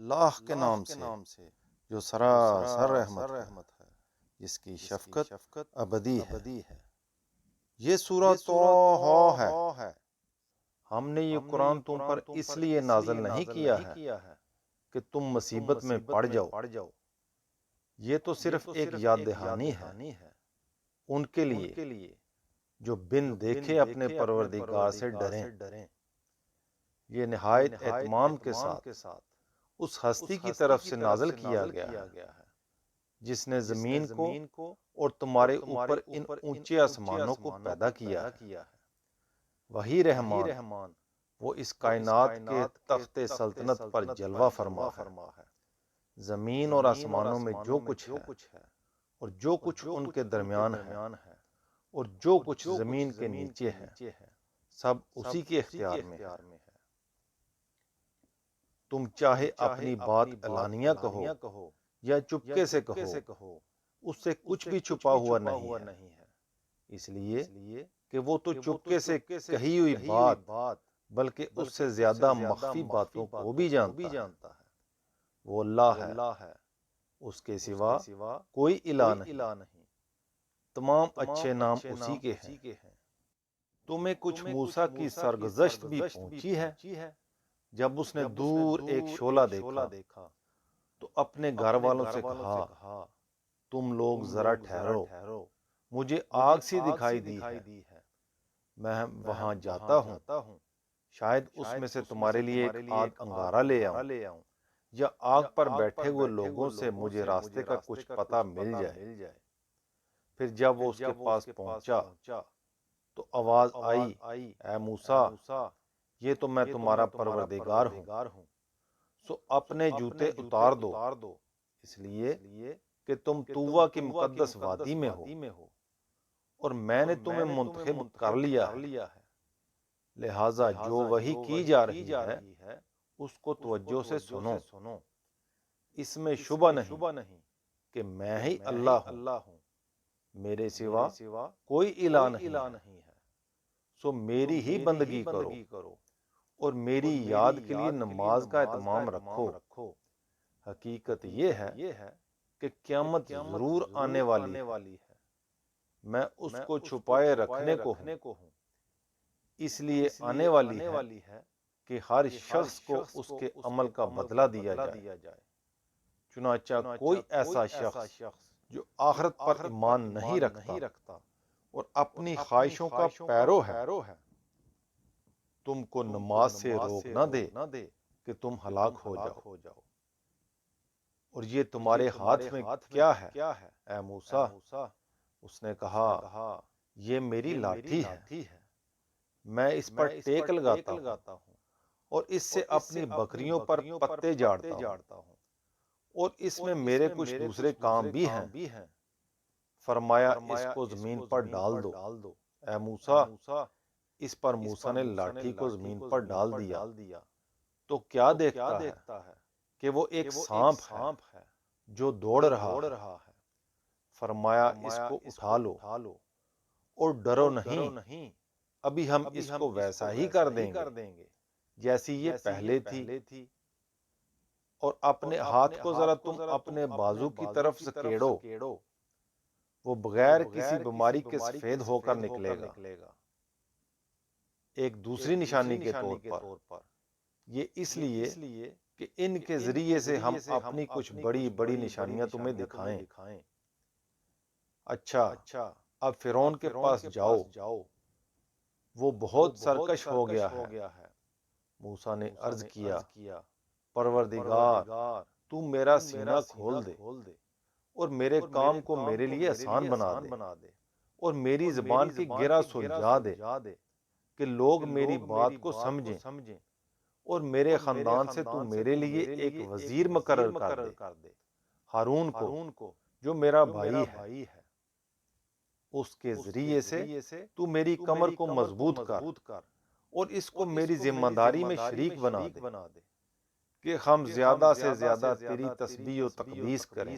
اللہ کے نام سے جو سراسر رحمت ہے، جس کی شفقت ابدی ہے۔ یہ سورہ طٰہٰ ہے۔ ہم نے یہ قرآن تم پر اس لیے نازل نہیں کیا ہے کہ تم مصیبت میں پڑ جاؤ۔ یہ تو صرف ایک یاد دہانی ہے ان کے لیے جو بن دیکھے اپنے پروردگار سے ڈریں۔ یہ نہایت اہتمام کے ساتھ اس ہستی کی طرف سے نازل کیا گیا ہے جس نے زمین کو اور تمہارے اوپر ان اونچے آسمانوں کو پیدا کیا ہے۔ وہی رحمان وہ اس کائنات کے تخت سلطنت پر جلوہ فرما ہے۔ زمین اور آسمانوں میں جو کچھ ہے اور جو کچھ ان کے درمیان ہے اور جو کچھ زمین کے نیچے ہے، سب اسی کے اختیار میں ہے۔ تم چاہے اپنی بات علانیہ کہو یا چپکے سے کہو، اس سے کچھ بھی چھپا ہوا نہیں ہے، اس لیے کہ وہ تو چپکے سے کہی ہوئی بات بلکہ اس سے زیادہ مخفی باتوں کو بھی جانتا ہے۔ وہ اللہ ہے، اس کے سوا کوئی الہ نہیں۔ تمام اچھے نام اسی کے ہیں۔ تمہیں کچھ موسیٰ کی سرگزشت بھی پہنچی ہے جب اس نے دور ایک شعلہ دیکھا تو اپنے گھر والوں سے کہا، تم لوگ ذرا ٹھہرو، مجھے آگ سی دکھائی دی ہے، میں وہاں جاتا ہوں، شاید اس میں سے تمہارے لیے ایک آدھ انگارہ لے آؤں یا آگ پر بیٹھے ہوئے لوگوں سے مجھے راستے کا کچھ پتہ مل جائے۔ پھر جب وہ اس کے پاس پہنچا تو آواز آئی، اے موسیٰ، یہ تو میں تمہارا پروردگار ہوں، سو اپنے جوتے اتار دو، اس لیے کہ تم طویٰ کی مقدس وادی میں ہو اور میں نے تمہیں منتخب کر لیا ہے، لہٰذا جو وحی کی جا رہی ہے اس کو توجہ سے سنو۔ اس میں شبہ نہیں کہ میں ہی اللہ ہوں، میرے سوا کوئی الہ نہیں ہے، سو میری ہی بندگی کرو اور میری یاد کے لیے نماز کا اہتمام رکھو۔ حقیقت یہ ہے کہ قیامت ضرور آنے والی ہے، میں اس کو چھپائے رکھنے کو ہوں، اس لیے آنے والی ہے کہ ہر شخص کو اس کے عمل کا بدلہ دیا جائے۔ چنانچہ کوئی ایسا شخص جو آخرت پر ایمان نہیں رکھتا اور اپنی خواہشوں کا پیرو ہے، تم کو نماز سے روک نہ دے کہ تم ہلاک ہو جاؤ۔ اور یہ تمہارے ہاتھ میں کیا ہے اے موسیٰ؟ اس نے کہا، یہ میری لاٹھی ہے، میں اس پر ٹیک لگاتا ہوں اور اس سے اپنی بکریوں پر پتے جھاڑتا ہوں، اور اس میں میرے کچھ دوسرے کام بھی ہیں۔ فرمایا، اس کو زمین پر ڈال دو۔ اے موسیٰ، اس پر موسیٰ نے لاٹھی کو زمین پر ڈال دیا تو کیا دیکھتا ہے کہ وہ ایک سانپ ہے جو دوڑ رہا ہے۔ فرمایا، اس کو اٹھا لو اور ڈرو نہیں، ابھی ہم اس کو ویسا ہی کر دیں گے جیسی یہ پہلے تھی، اور اپنے ہاتھ کو ذرا تم اپنے بازو کی طرف سکیڑو، وہ بغیر کسی بیماری کے سفید ہو کر نکلے گا۔ ایک دوسری نشانی کے طور پر یہ اس لیے کہ ان کے ذریعے سے ہم اپنی کچھ بڑی بڑی نشانیاں تمہیں دکھائیں۔ اچھا، اب فرعون کے پاس جاؤ، وہ بہت سرکش ہو گیا ہے۔ موسیٰ نے عرض کیا، پروردگار، تو میرا سینہ کھول دے اور میرے کام کو میرے لیے آسان بنا دے اور میری زبان کی گرہ سلجھا دے کہ لوگ میری بات کو سمجھیں، اور میرے خاندان سے تو میرے لیے ایک وزیر مقرر کر دے، ہارون کو جو میرا بھائی ہے، اس کے ذریعے سے تو میری کمر کو مضبوط کر اور اس کو میری ذمہ داری میں شریک بنا دے کہ ہم زیادہ سے زیادہ تیری تسبیح و تقدیس کریں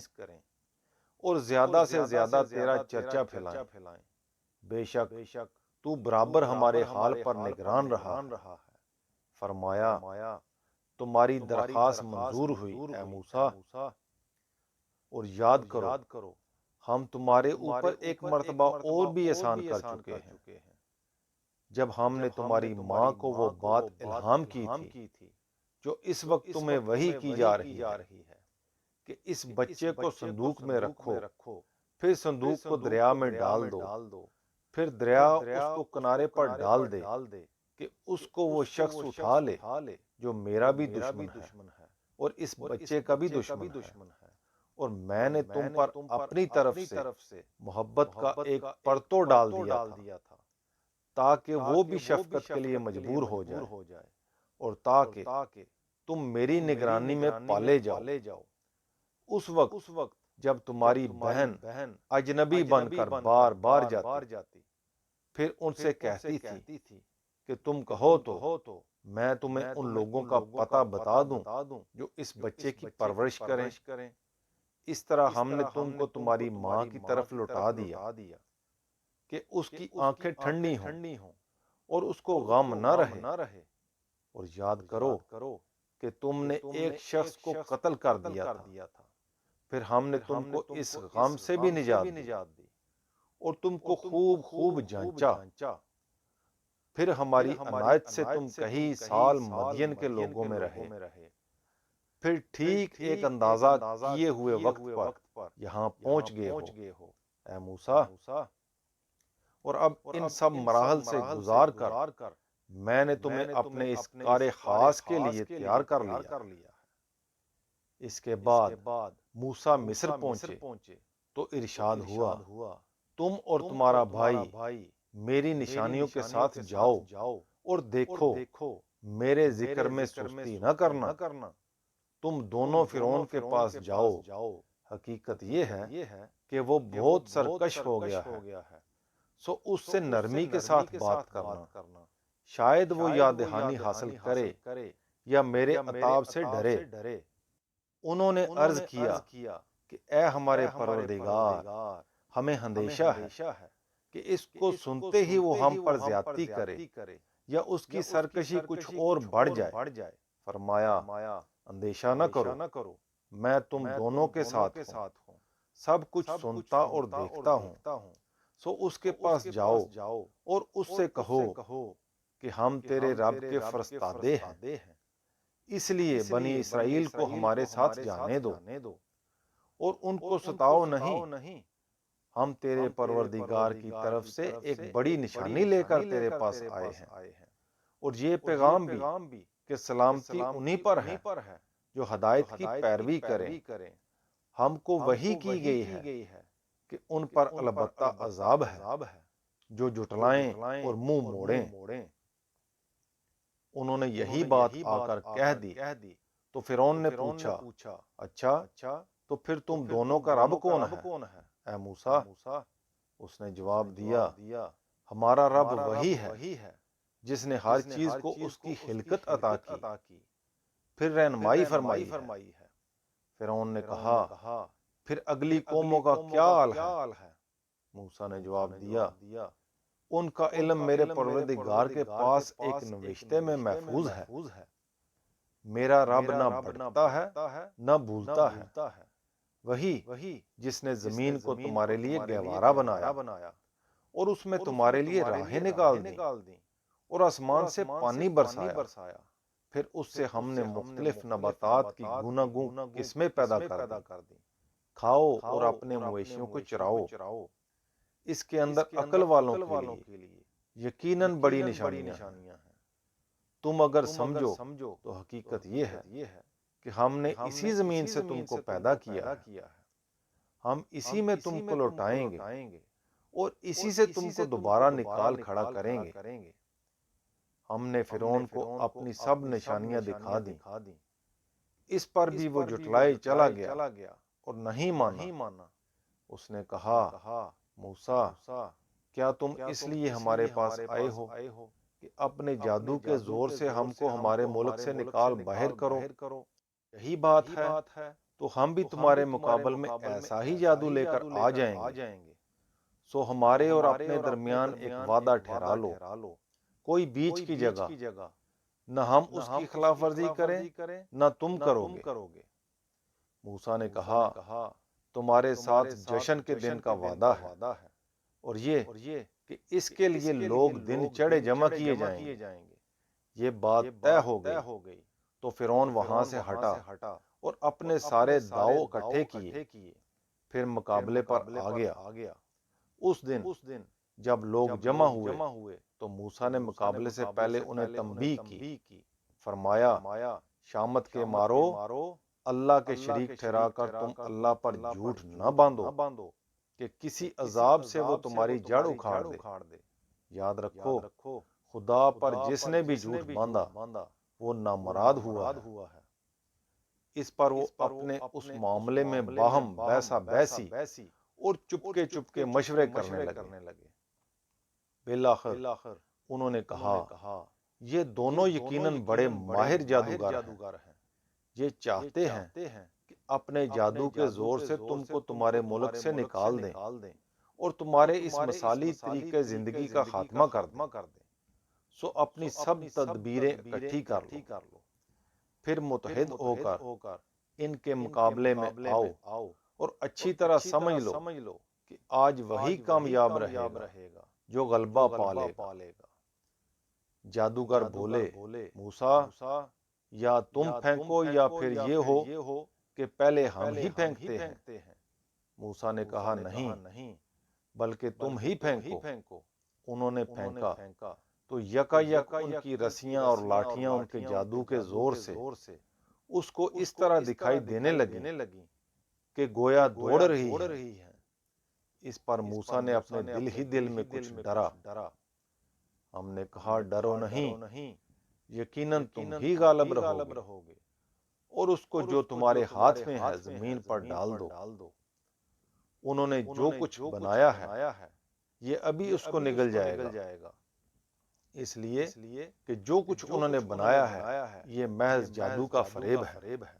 اور زیادہ سے زیادہ تیرا چرچا پھیلائیں۔ بے شک تو برابر ہمارے حال پر نگران رہا ہے۔ فرمایا، تمہاری درخواست منظور ہوئی اے موسیٰ، اور یاد کرو ہم تمہارے اوپر ایک مرتبہ اور بھی احسان کر چکے ہیں، جب ہم نے تمہاری ماں کو وہ بات الہام کی تھی جو اس وقت تمہیں وحی کی جا رہی ہے کہ اس بچے کو صندوق میں رکھو، پھر صندوق کو دریا میں ڈال دو، پھر دریا اس کو کنارے پر ڈال دے کہ اس کو وہ شخص اٹھا لے جو میرا بھی دشمن ہے اور اس بچے کا بھی دشمن ہے، اور میں نے تم پر اپنی طرف سے محبت کا ایک پرتو ڈال دیا تھا تاکہ وہ بھی شفقت کے لیے مجبور ہو جائے، اور تاکہ تم میری نگرانی میں پالے جاؤ۔ اس وقت جب تمہاری بہن اجنبی بن کر بار بار جاتی، پھر ان سے کہتی تھی کہ تم کہو تو میں تمہیں ان لوگوں کا پتہ بتا دوں جو اس بچے کی پرورش کریں۔ اس طرح ہم نے تم کو تمہاری ماں کی طرف لوٹا دیا کہ اس کی آنکھیں ٹھنڈی ہوں اور اس کو غم نہ رہے، اور یاد کرو کہ تم نے ایک شخص کو قتل کر دیا تھا، پھر ہم نے تم کو اس غم سے بھی نجات دی اور تم کو خوب جانچا، پھر ہماری عنایت سے تم کئی سال مدین کے لوگوں میں رہے، پھر ٹھیک ایک اندازہ کیے ہوئے وقت پر یہاں پہنچ گئے ہو اے موسیٰ، اور اب ان سب مراحل سے گزار کر میں نے تمہیں اپنے اس کار خاص کے لیے تیار کر لیا۔ اس کے بعد موسیٰ مصر پہنچے تو ارشاد ہوا، تم اور تمہارا بھائی میری نشانیوں کے ساتھ جاؤ اور دیکھو، میرے ذکر میں سستی نہ کرنا، تم دونوں فرعون کے پاس جاؤ، حقیقت یہ ہے کہ وہ بہت سرکش ہو گیا ہے، سو اس سے نرمی کے ساتھ بات کرنا، شاید وہ یاد دہانی حاصل کرے یا میرے عطاب سے ڈرے۔ انہوں نے عرض کیا کہ اے ہمارے پروردگار، ہمیں اندیشہ ہے کہ اس کو سنتے ہی وہ ہم پر زیادتی کرے یا اس کی سرکشی کچھ اور بڑھ جائے۔ فرمایا اندیشہ نہ کرو، میں تم دونوں کے ساتھ ہوں، سب کچھ سنتا اور دیکھتا ہوں، سو اس کے پاس جاؤ اور اس سے کہو کہ ہم تیرے رب کے فرستادے ہیں، اس لیے بنی اسرائیل کو ہمارے ساتھ جانے دو اور ان کو ستاؤ نہیں، ہم تیرے پروردگار کی طرف سے ایک بڑی نشانی لے کر تیرے پاس آئے ہیں، اور یہ پیغام بھی کہ سلامتی انہی پر ہے جو ہدایت کی پیروی کریں۔ ہم کو وحی کی گئی ہے کہ ان پر البتہ عذاب ہے جو جھٹلائیں اور منہ موڑیں۔ انہوں نے یہی بات آ کر کہہ دی تو فرعون نے پوچھا، اچھا تو پھر تم دونوں کا رب کون ہے اے موسیٰ؟ اس نے جواب دیا، ہمارا رب وہی ہے جس نے ہر چیز کو اس کی خلقت عطا کی، پھر رہنمائی فرمائی ہے۔ فرعون نے کہا، پھر اگلی قوموں کا کیا حال ہے؟ موسیٰ نے جواب دیا، ان کا علم میرے پروردگار کے پاس ایک نوشتے میں محفوظ ہے، میرا رب نہ بڑھتا ہے نہ بھولتا ہے، وہی جس نے زمین کو تمہارے لیے گہوارہ بنایا اور اس میں تمہارے لیے راہیں نکال دیں اور آسمان سے پانی برسایا، پھر اس سے ہم نے مختلف نباتات کی گوناگون قسمیں پیدا کر دی، کھاؤ اور اپنے مویشیوں کو چراؤ، اس کے اندر عقل والوں کے لیے یقیناً بڑی نشانیاں ہیں۔ تم اگر سمجھو تو حقیقت یہ ہے کہ ہم نے اسی زمین سے تم کو پیدا کیا ہے، ہم اسی میں تم کو لوٹائیں گے اور اسی سے تم کو دوبارہ نکال کھڑا کریں گے۔ ہم نے فرعون کو اپنی سب نشانیاں دکھا دیں، اس پر بھی وہ جھٹلائے چلا گیا اور نہیں مانا۔ اس نے کہا، موسیٰ کیا تم اس لیے ہمارے پاس آئے ہو کہ اپنے جادو کے زور سے ہم کو ہمارے ملک سے نکال باہر کرو؟ یہی بات ہے تو ہم بھی تمہارے مقابل میں ایسا ہی جادو لے کر آ جائیں گے، سو ہمارے اور اپنے درمیان ایک وعدہ ٹھہرا لو، کوئی بیچ کی جگہ نہ ہم اس کی خلاف ورزی کریں نہ تم کرو گے۔ موسیٰ نے کہا تمہارے ساتھ جشن کے دن کا وعدہ ہے، اور یہ کہ اس کے لیے لوگ دن چڑھے جمع کیے جائیں گے۔ یہ بات طے ہو گئی تو فرعون وہاں سے ہٹا اور اپنے سارے داؤ اکٹھے کیے، پھر مقابلے پر آ گیا۔ اس دن جب لوگ جمع ہوئے تو موسیٰ نے مقابلے سے پہلے انہیں تنبیہ کی، فرمایا شامت کے مارو، اللہ کے شریک ٹھہرا کر تم اللہ پر جھوٹ نہ باندھو کہ کسی عذاب سے وہ تمہاری جڑ اکھاڑ دے۔ یاد رکھو خدا پر جس نے بھی جھوٹ باندھا وہ نامراد ہوا ہے۔ اس پر وہ اپنے اس معاملے میں باہم بیسا بیسی اور چپکے مشورے کرنے لگے۔ بالآخر انہوں نے کہا یہ دونوں یقیناً بڑے ماہر جادوگر ہیں، یہ چاہتے ہیں کہ اپنے جادو کے زور سے تم کو تمہارے ملک سے نکال دیں اور تمہارے اس مثالی طریقے زندگی کا خاتمہ کر دیں۔ سو اپنی سب تدبیریں اکٹھی کر لو، پھر متحد ہو کر ان کے مقابلے میں آؤ اور اچھی طرح سمجھ لو کہ آج وہی کامیاب رہے گا جو غلبہ پالے گا۔ جادوگر بولے موسیٰ یا تم پھینکو یا پھر یہ ہو کہ پہلے ہم ہی پھینکتے ہیں۔ موسیٰ نے کہا نہیں بلکہ تم ہی پھینکو۔ انہوں نے پھینکا تو یکا یک ان کی رسیاں اور لاٹھیاں ان کے جادو کے زور سے اس کو اس طرح دکھائی دینے لگی کہ گویا دوڑ رہی ہے۔ اس پر موسیٰ نے اپنے دل میں کچھ ڈرا۔ ہم نے کہا ڈرو نہیں، یقیناً تم ہی غالب رہو گے، اور اس کو جو تمہارے ہاتھ میں ہے زمین پر ڈال دو۔ انہوں نے جو کچھ بنایا ہے یہ ابھی اس کو نگل جائے گا، اس لیے کہ جو کچھ انہوں نے بنایا ہے یہ محض جادو کا فریب ہے،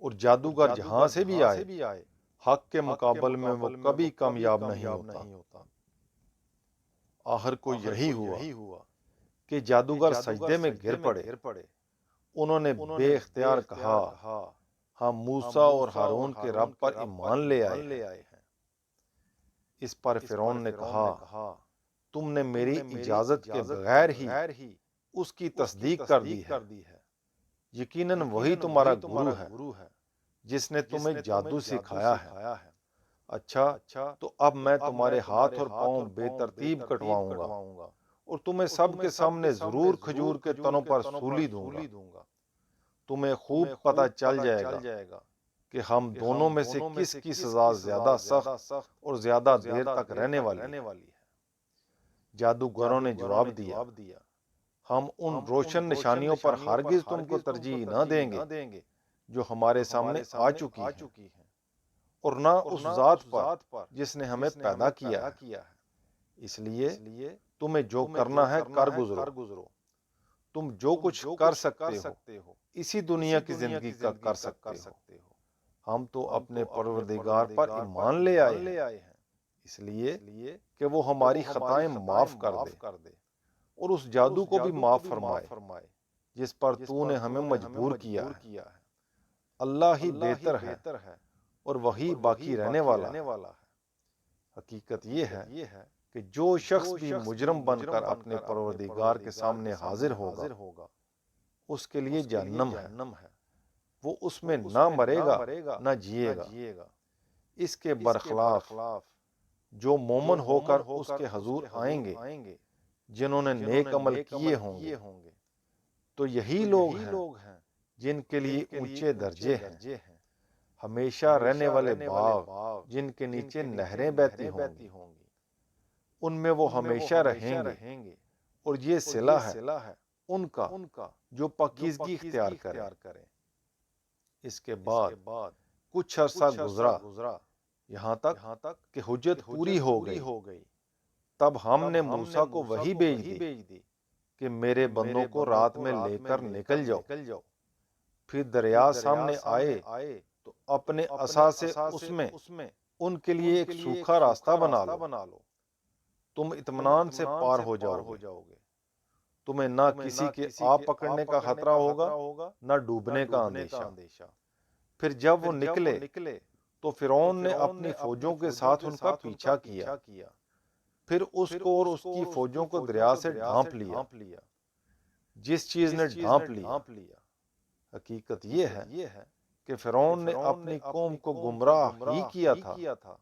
اور جادوگر جہاں سے بھی آئے حق کے مقابل میں وہ کبھی کامیاب نہیں ہوتا۔ آخر کو یہی ہوا کہ جادوگر سجدے میں گر پڑے۔ انہوں نے بے اختیار کہا ہم موسیٰ اور ہارون کے رب پر ایمان لے آئے ہیں۔ اس پر فرعون نے کہا تم نے میری اجازت کے بغیر ہی اس کی تصدیق کر دی ہے، یقیناً وہی تمہارا گرو ہے جس نے تمہیں جادو سکھایا ہے۔ اچھا تو اب میں تمہارے ہاتھ اور پاؤں بے ترتیب کٹواؤں گا اور تمہیں سب کے سامنے ضرور کھجور کے تنوں پر سولی دوں گا۔ تمہیں خوب پتہ چل جائے گا کہ ہم دونوں میں سے کس کی سزا زیادہ سخت اور زیادہ دیر تک رہنے والی ہے۔ جادوگروں نے جواب دیا ہم ان روشن نشانیوں پر ہرگز تم کو ترجیح نہ دیں گے جو ہمارے سامنے آ چکی ہیں، اور نہ اس ذات پر جس نے ہمیں پیدا کیا ہے۔ اس لیے تمہیں جو کرنا ہے کر گزرو۔ تم جو کچھ کر سکتے ہو اسی دنیا کی زندگی کا کر سکتے ہو۔ ہم تو اپنے پروردگار پر ایمان لے آئے ہیں، اس لیے کہ وہ ہماری خطائیں معاف کر دے اور اس جادو کو بھی معاف فرمائے جس پر تو نے ہمیں مجبور کیا ہے۔ اللہ ہی بہتر ہے اور وہی باقی رہنے والا ہے۔ حقیقت یہ ہے کہ جو شخص بھی مجرم بن کر اپنے پروردگار کے سامنے حاضر ہوگا اس کے لیے جہنم ہے، وہ اس میں نہ مرے گا نہ جیے گا۔ اس کے برخلاف جو مومن ہو کر اس کے حضور آئیں گے جنہوں نے نیک عمل کیے ہوں گے، تو یہی لوگ ہیں جن کے لیے اونچے درجے ہیں، ہمیشہ رہنے والے باغ جن کے نیچے نہریں بہتی ہوں گی، ان میں وہ ہمیشہ رہیں گے، اور یہ صلہ ہے ان کا جو پاکیزگی اختیار کریں۔ اس کے بعد کچھ عرصہ گزرا یہاں تک کہ حجت پوری ہو گئی۔ تب ہم نے موسیٰ کو وحی بھیج دی کہ میرے بندوں کو رات میں لے کر نکل جاؤ، پھر دریا سامنے آئے تو اپنے عصا سے اس میں ان کے لیے ایک سوکھا راستہ بنا لو، تم اطمینان سے پار ہو جاؤ گے۔ تمہیں نہ کسی کے آپ پکڑنے کا خطرہ ہوگا نہ ڈوبنے کا اندیشہ۔ پھر جب وہ نکلے تو فرعون نے اپنی فوجوں کے ساتھ ان کا پیچھا کیا، پھر اس کو اور اس کی فوجوں کو دریا سے ڈھانپ لیا۔ جس چیز نے ڈھانپ لیا، حقیقت یہ ہے کہ فرعون نے اپنی قوم کو گمراہ ہی کیا تھا،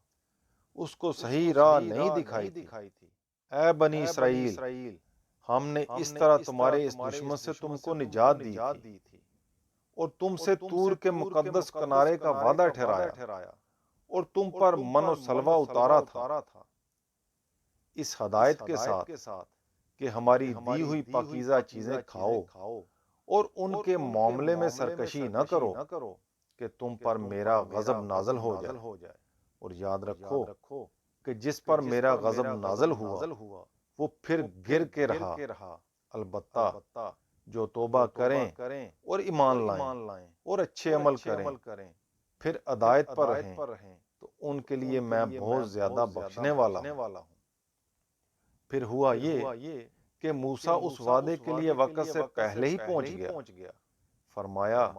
اس کو صحیح راہ نہیں دکھائی تھی۔ اے بنی اسرائیل، ہم نے اس طرح تمہارے اس دشمن سے تم کو نجات دی تھی اور تم سے طور کے مقدس کنارے کا وعدہ ٹھہرایا اور تم پر من و سلوہ اتارا تھا، اس ہدایت کے ساتھ کہ ہماری دی ہوئی پاکیزہ چیزیں کھاؤ اور ان کے معاملے میں سرکشی نہ کرو کہ تم پر میرا غضب نازل ہو جائے۔ اور یاد رکھو کہ جس پر میرا غضب نازل ہوا وہ پھر گر کے رہا، البتہ جو توبہ کریں اور ایمان لائیں اور اچھے عمل کریں پھر ہدایت پر رہیں تو ان کے لیے میں بہت زیادہ بخشنے والا ہوں۔ پھر ہوا یہ کہ موسیٰ اس وعدے کے لیے وقت سے پہلے ہی پہنچ گیا۔ فرمایا،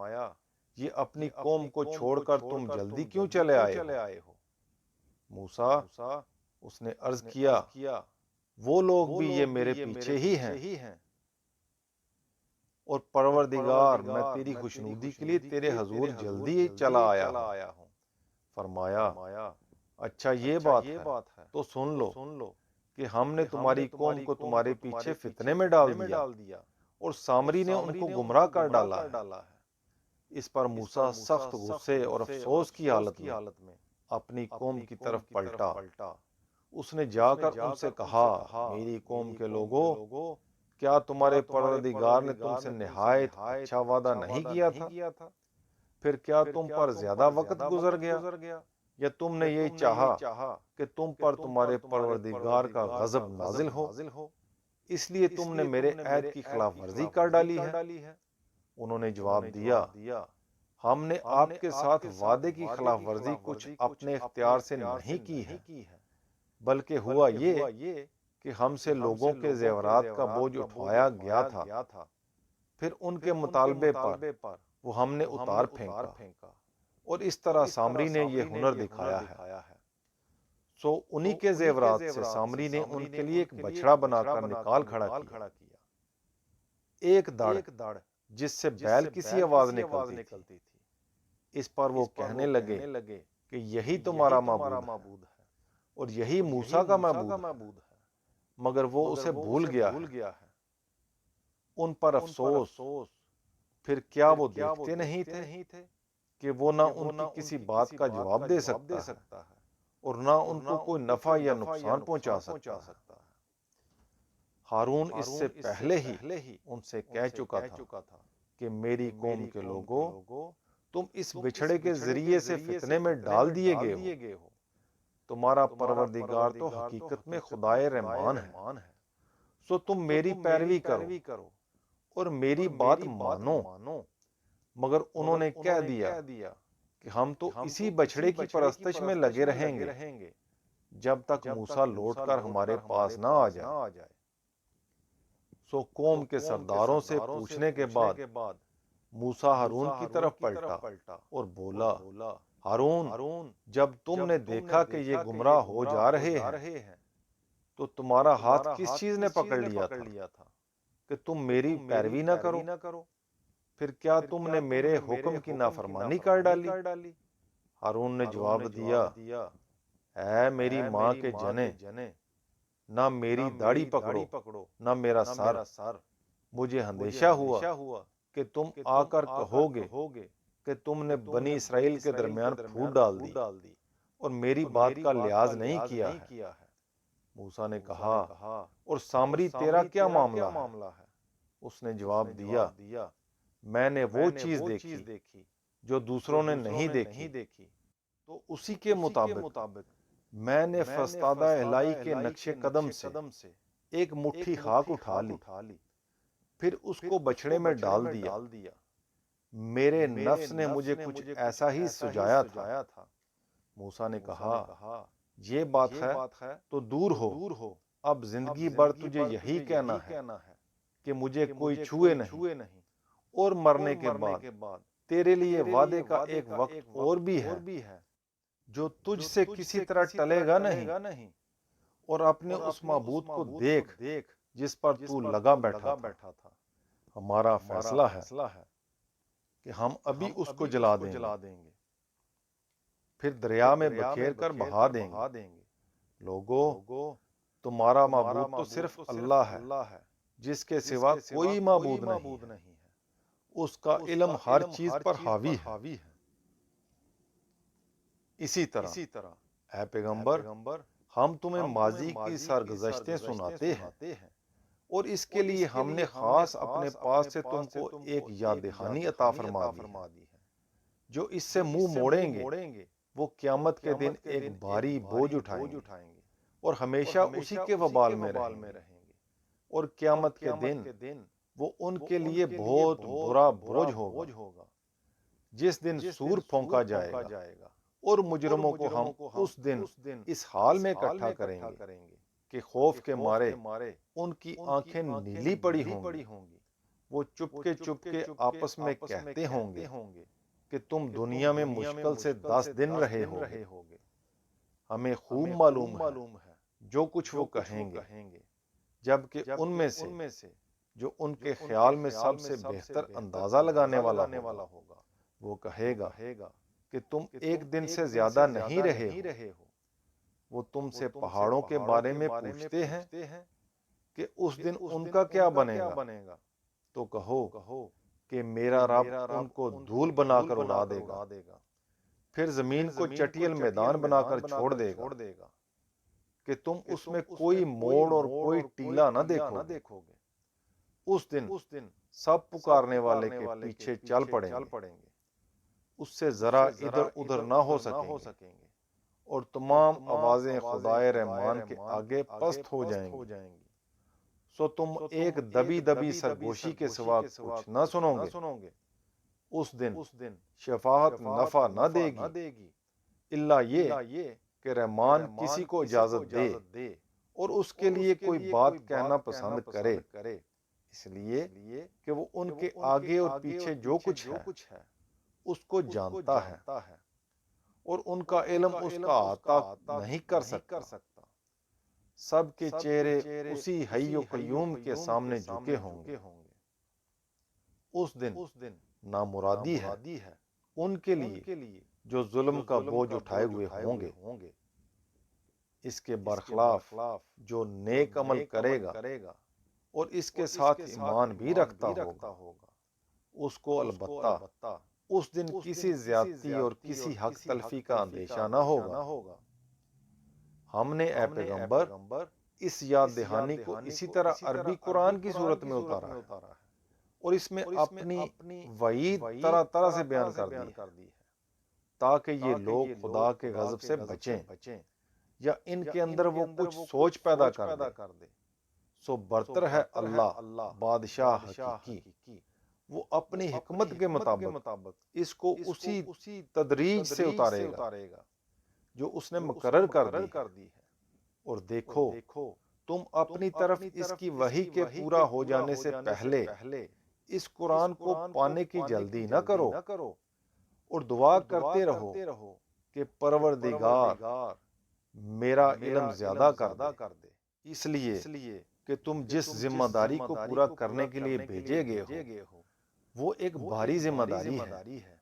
یہ اپنی قوم کو چھوڑ کر تم جلدی کیوں چلے آئے ہو؟ موسیٰ، اس نے عرض کیا، وہ لوگ بھی یہ میرے پیچھے ہی ہیں، اور پروردگار میں تیری خوشنودی کے لیے تیرے حضور جلدی چلا آیا ہوں۔ فرمایا، اچھا یہ بات ہے تو سن لو کہ ہم نے تمہاری قوم کو تمہارے پیچھے فتنے میں ڈال دیا اور سامری نے ان کو گمراہ کر ڈالا ہے۔ اس پر موسیٰ سخت غصے اور افسوس کی حالت میں اپنی قوم کی طرف پلٹا۔ اس نے جا کر ان سے کہا، میری قوم کے لوگوں، کیا تمہارے پروردگار نے تم سے نہایت اچھا وعدہ نہیں کیا تھا؟ پھر کیا تم پر زیادہ وقت گزر گیا یا تم نے یہ چاہا کہ تم پر تمہارے پروردگار کا غضب نازل ہو، اس لیے تم نے میرے عہد کی خلاف ورزی کر ڈالی ہے؟ انہوں نے جواب دیا، ہم نے آپ کے ساتھ وعدے کی خلاف ورزی کچھ اپنے اختیار سے نہیں کی ہے، بلکہ ہوا یہ کہ ہم سے لوگوں کے زیورات کا بوجھ اٹھوایا گیا تھا، پھر ان کے مطالبے پر وہ ہم نے اتار پھینکا، اور اس طرح سامری نے یہ ہنر دکھایا ہے۔ سو انہی کے زیورات سے سامری نے ان کے لیے ایک بچڑا بنا کر نکال کھڑا کیا، ایک دڑ جس سے بیل کسی آواز نکلتی تھی۔ اس پر وہ کہنے لگے کہ یہی تمہارا معبود ہے اور یہی موسیٰ کا معبود ہے، مگر وہ اسے بھول گیا ہے۔ ان پر افسوس، پھر کیا وہ دیکھتے نہیں تھے کہ وہ نہ ان کی کسی بات کا جواب دے سکتا ہے اور نہ ان کو کوئی نفع یا نقصان پہنچا سکتا ہے۔ ہارون اس سے پہلے ہی ان سے کہہ چکا تھا کہ میری قوم کے لوگوں، تم اس بچھڑے کے ذریعے سے فتنے میں ڈال دیے گئے ہو۔ تمہارا پروردگار تو حقیقت میں خدائے رحمان ہے، سو تم میری پیروی کرو اور میری بات مانو۔ مگر انہوں نے کہہ دیا کہ ہم تو اسی بچھڑے کی پرستش میں لگے رہیں گے جب تک موسیٰ لوٹ کر ہمارے پاس نہ آ جائے۔ سو قوم کے سرداروں سے پوچھنے کے بعد موسیٰ ہارون کی طرف پلٹا اور بولا، ہارون، جب تم نے دیکھا کہ یہ گمراہ ہو جا رہے ہیں تو تمہارا ہاتھ کس چیز نے پکڑ لیا تھا کہ تم میری پیروی نہ کرو؟ پھر کیا تم نے میرے حکم کی نافرمانی کر ڈالی؟ ہارون نے جواب دیا، اے میری ماں کے جنے، نہ میری داڑھی پکڑو نہ میرا سر۔ مجھے اندیشہ ہوا کہ تم آ کر کہو گے کہ تم نے بنی اسرائیل کے درمیان پھوٹ ڈال دی اور میری بات کا لحاظ نہیں کیا ہے۔ موسیٰ نے کہا، اور سامری تیرا کیا معاملہ ہے؟ اس نے جواب دیا، میں نے وہ چیز دیکھی جو دوسروں نے نہیں دیکھی، تو اسی کے مطابق میں نے فرستادہ الہی کے نقش قدم سے ایک مٹھی خاک اٹھا لی، پھر اس کو بچھڑے میں ڈال دیا۔ میرے نفس نے مجھے کچھ ایسا ہی سجایا تھا۔ موسیٰ نے کہا، یہ بات ہے تو دور ہو، اب زندگی بھر تجھے یہی کہنا ہے کہ مجھے کوئی چھوئے نہیں، اور مرنے کے بعد تیرے لیے وعدے کا ایک وقت اور بھی ہے جو تجھ سے کسی طرح ٹلے گا نہیں، اور اپنے اس معبود کو دیکھ جس پر تو لگا بیٹھا تھا۔ ہمارا فیصلہ ہے کہ ہم ابھی اس کو جلا دیں گے، پھر دریا میں بکھیر کر بہا دیں گے۔ لوگو، تمہارا معبود تو صرف اللہ ہے، جس کے سوا کوئی معبود نہیں ہے، اس کا علم ہر چیز پر حاوی ہے۔ اسی طرح اے پیغمبر، ہم تمہیں ماضی کی سرگزشتیں سناتے ہیں، اور اس کے لیے ہم نے خاص اپنے پاس سے تم کو ایک یاد دہانی عطا فرما دی ہے۔ جو اس سے منہ موڑیں گے وہ قیامت کے دن ایک بھاری بوجھ اٹھائیں گے اور ہمیشہ اسی کے وبال میں رہیں گے، اور قیامت کے دن وہ ان کے لیے بہت برا بوجھ ہوگا، جس دن سور پھونکا جائے گا، اور مجرموں کو ہم اس دن اس حال میں اکٹھا کریں گے کہ خوف کے مارے ان کی آنکھیں نیلی پڑی ہوں گی۔ وہ چپکے آپس میں کہتے ہوں گے کہ تم دنیا میں مشکل سے 10 دن رہے ہوگے۔ ہمیں خوب معلوم ہے جو کچھ وہ کہیں گے، جبکہ ان میں سے جو ان کے خیال میں سب سے بہتر اندازہ لگانے والا ہوگا، وہ کہے گا کہ تم ایک دن سے زیادہ نہیں رہے ہو۔ وہ تم سے پہاڑوں کے بارے میں پوچھتے ہیں کہ اس دن ان کا کیا بنے گا، تو کہو کہ میرا رب ان کو دھول بنا کر اڑا دے گا، پھر زمین کو چٹیل میدان بنا کر چھوڑ دے گا کہ تم اس میں کوئی موڑ اور کوئی ٹیلا نہ دیکھو گے۔ اس دن سب پکارنے والے کے پیچھے چل پڑیں گے، اس سے ذرا ادھر ادھر نہ ہو سکیں گے، اور تمام آوازیں خدائے رحمان کے آگے پست ہو جائیں گی۔ سو تم ایک دبی سرگوشی کے سوا کچھ نہ سنو گے۔ اس دن شفاعت نفع نہ دے گی، الا یہ کہ رحمان کسی کو اجازت دے اور اس کے لیے کوئی بات کہنا پسند کرے، اس لیے کہ وہ ان کے آگے اور پیچھے جو کچھ ہے اس کو جانتا ہے، اور ان کا علم اس کا احاطہ نہیں کر سکتا۔ سب کے چہرے اسی حی و قیوم کے سامنے جھکے ہوں گے۔ اس دن نامرادی ہے ان کے لیے جو ظلم کا بوجھ اٹھائے ہوئے ہوں گے۔ اس کے برخلاف جو نیک عمل کرے گا اور اس کے ساتھ ایمان بھی رکھتا ہوگا، اس کو البتہ اس دن کسی زیادتی اور کسی حق تلفی کا اندیشہ نہ ہوگا۔ ہم نے اے پیغمبر اس یاد دہانی کو اسی طرح عربی قرآن کی صورت میں اتارا ہے، اور اس میں اپنی وعید طرح سے بیان کر دی ہے، تاکہ یہ لوگ خدا کے غضب سے بچیں یا ان کے اندر وہ کچھ سوچ پیدا کر دے۔ سو برتر ہے اللہ بادشاہ حقیقی، وہ اپنی حکمت کے مطابق اس کو اسی تدریج سے اتارے گا جو اس نے مقرر کر دی ہے۔ اور دیکھو، تم اپنی طرف اس کی وحی کے پورا ہو جانے سے پہلے اس قرآن کو پانے کی جلدی نہ کرو، اور دعا کرتے رہو کہ پروردگار میرا علم زیادہ کر دے، اس لیے کہ تم جس ذمہ داری کو پورا کرنے کے لیے بھیجے گئے ہو وہ ایک بھاری ذمہ داری ہے۔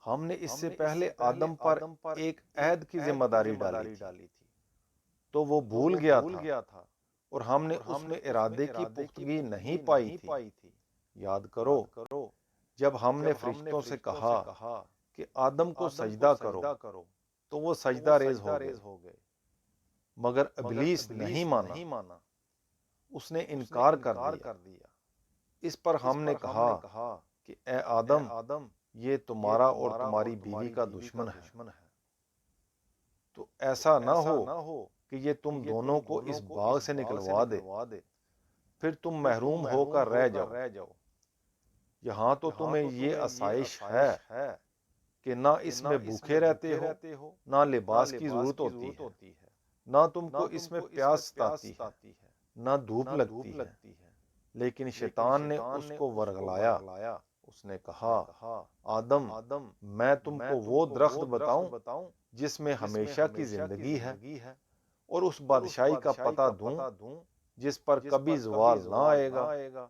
ہم نے اس سے پہلے آدم پر ایک عہد کی ذمہ داری ڈالی تھی، تو وہ بھول گیا تھا، اور ہم نے اس میں ارادے کی پختگی نہیں پائی تھی۔ یاد کرو جب ہم نے فرشتوں سے کہا کہ آدم کو سجدہ کرو تو وہ سجدہ ریز ہو گئے، مگر ابلیس نہیں مانا، اس نے انکار کر دیا۔ اس پر ہم نے کہا کہ اے آدم، یہ تمہارا اور تمہاری بیوی کا دشمن ہے، تو ایسا نہ ہو کہ یہ تم دونوں کو اس باغ سے نکلوا دے، پھر تم محروم ہو کر رہ جاؤ۔ یہاں تو تمہیں یہ آسائش ہے کہ نہ اس میں بھوکے رہتے ہو، نہ لباس کی ضرورت ہوتی ہے، نہ تم کو اس میں پیاس ستاتی ہے، نہ دھوپ لگتی ہے، لیکن شیطان نے اس کو ورغلایا۔ اس نے کہا آدم میں تم کو وہ درخت بتاؤں جس میں ہمیشہ کی زندگی ہے، اور اس بادشاہی کا پتہ دوں جس پر کبھی زوال نہ آئے گا۔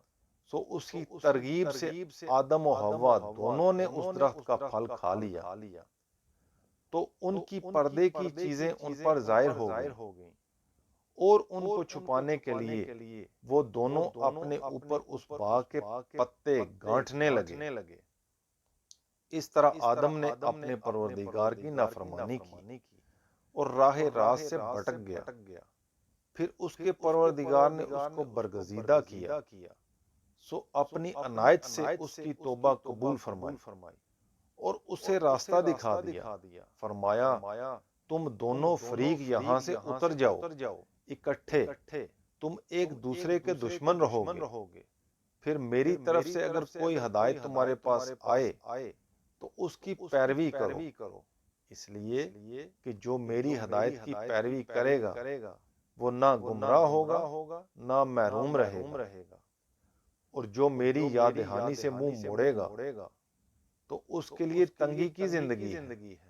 سو اس کی ترغیب سے آدم و حوا دونوں نے اس درخت کا پھل کھا لیا، تو ان کی پردے کی چیزیں ان پر ظاہر ہو گئیں، اور ان کو چھپانے کے لیے وہ دونوں اپنے اوپر اس باغ کے پتے گانٹھنے لگے۔ اس طرح آدم نے اپنے پروردگار کی نافرمانی کی اور راہ راست سے بھٹک گیا۔ پھر اس کے پروردگار نے اس کو برگزیدہ کیا، سو اپنی عنایت سے اس کی توبہ قبول فرمائی اور اسے راستہ دکھا دیا۔ فرمایا تم دونوں فریق یہاں سے اتر جاؤ اکٹھے، تم ایک دوسرے کے دشمن رہو گے۔ پھر میری طرف سے اگر کوئی ہدایت تمہارے پاس آئے تو اس کی پیروی کرو، اس لیے کہ جو میری ہدایت کی پیروی کرے گا وہ نہ گمراہ ہوگا نہ محروم رہے گا، اور جو میری یاد دہانی سے منہ موڑے گا تو اس کے لیے تنگی کی زندگی ہے،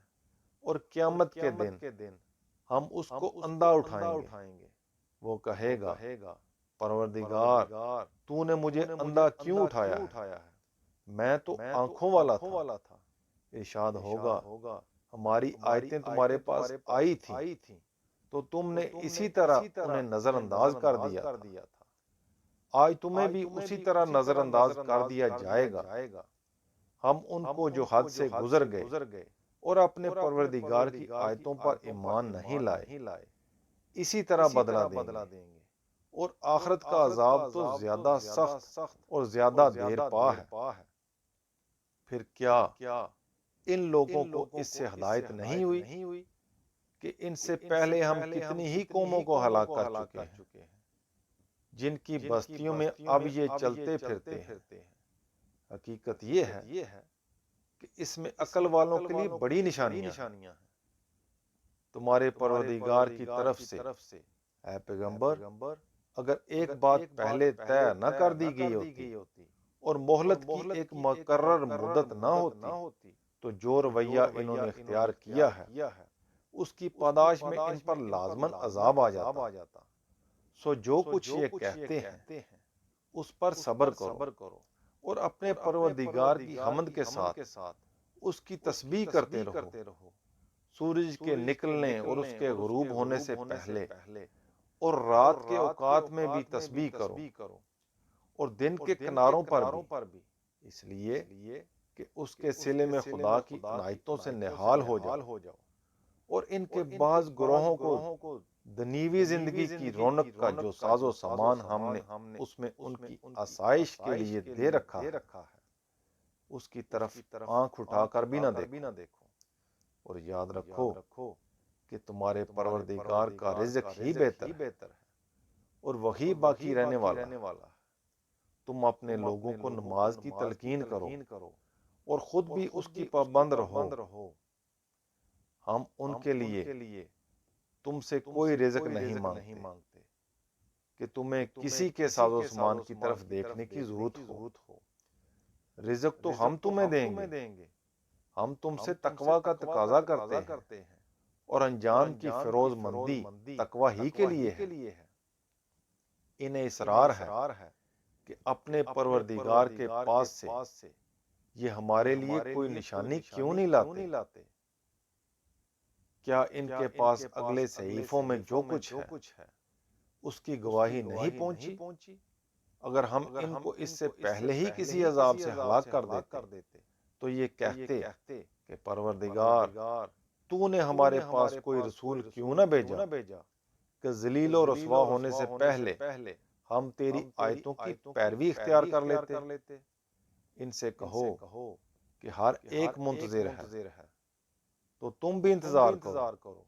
اور قیامت کے دن ہم اس کو اندھا اٹھائیں گے۔ وہ کہے گا پروردگار تو نے مجھے اندھا کیوں اٹھایا ہے؟ میں تو آنکھوں والا تھا۔ ارشاد ہوگا ہماری آیتیں تمہارے پاس آئی تھیں تو تم نے اسی طرح انہیں نظر انداز کر دیا تھا، آج تمہیں بھی اسی طرح نظر انداز کر دیا جائے گا۔ ہم ان کو جو حد سے گزر گئے اور اپنے پروردگار کی آیتوں پر ایمان نہیں لائے، اسی طرح بدلہ دیں گے، اور آخرت کا عذاب تو زیادہ سخت اور زیادہ دیر پا ہے۔ پھر کیا ان لوگوں کو اس سے ہدایت نہیں ہوئی کہ ان سے پہلے ہم کتنی ہی قوموں کو ہلاک کر چکے ہیں، جن کی بستیوں میں اب یہ چلتے پھرتے ہیں۔ حقیقت یہ ہے کہ اس میں عقل والوں کے لیے بڑی نشانیاں ہیں۔ تمہارے پروردگار کی طرف سے اے پیغمبر اگر ایک بات پہلے طے نہ کر دی گئی ہوتی اور مہلت کی ایک مقرر مدت نہ ہوتی تو جو رویہ انہوں نے اختیار کیا ہے اس کی پاداش میں ان پر لازماً عذاب آ جاتا۔ سو جو کچھ یہ کہتے ہیں اس پر صبر کرو اور اپنے پروردگار کی حمد کے ساتھ اس کی تسبیح کرتے رہو، سورج کے نکلنے اور اس کے غروب ہونے سے پہلے اور رات کے اوقات میں بھی تسبیح کرو، اور دن کے کناروں پر بھی، اس لیے کہ اس کے صلے میں خدا کی عنایتوں سے نہال ہو جاؤ، اور ان کے بعض گروہوں کو دنیوی زندگی کی رونق کا جو ساز و سامان ہم نے اس میں ان کی آسائش کے لیے دے رکھا ہے اس کی طرف آنکھ اٹھا کر بھی نہ دیکھو، اور یاد رکھو کہ تمہارے پروردگار کا رزق ہی بہتر ہے اور وہی باقی رہنے والا ہے۔ تم اپنے لوگوں کو نماز کی تلقین کرو اور خود بھی اس کی پابند رہو۔ ہم ان کے لیے تم سے کوئی رزق نہیں مانگتے کہ تمہیں کسی کے ساز و سامان کی طرف دیکھنے کی ضرورت ہو۔ رزق تو ہم تمہیں دیں گے، ہم تم سے تقوی کا تقاضا کرتے ہیں، اور انجام کی فیروز مندی تقوی ہی کے لیے ہے۔ انہیں اصرار ہے کہ اپنے پروردگار کے پاس سے یہ ہمارے لیے کوئی نشانی کیوں نہیں لاتے؟ کیا ان کے پاس اگلے صحیفوں میں جو کچھ ہے اس کی گواہی نہیں پہنچی؟ اگر ہم ان کو اس سے پہلے ہی کسی عذاب سے ہلاک کر دیتے تو یہ کہتے کہ پروردگار تو نے ہمارے پاس کوئی رسول کیوں نہ بھیجا کہ ذلیل و رسوا ہونے سے پہلے ہم تیری آیتوں کی پیروی اختیار کر لیتے۔ ان سے کہو کہ ہر ایک منتظر ہے تو تم بھی انتظار کرو،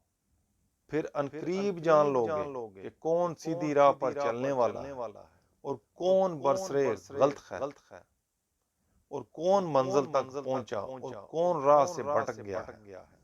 پھر انقریب جان لوگے کہ کون سیدھی راہ پر چلنے والا ہے اور کون برسرے غلط ہے، اور کون منزل تک پہنچا اور کون راہ سے بھٹک گیا ہے۔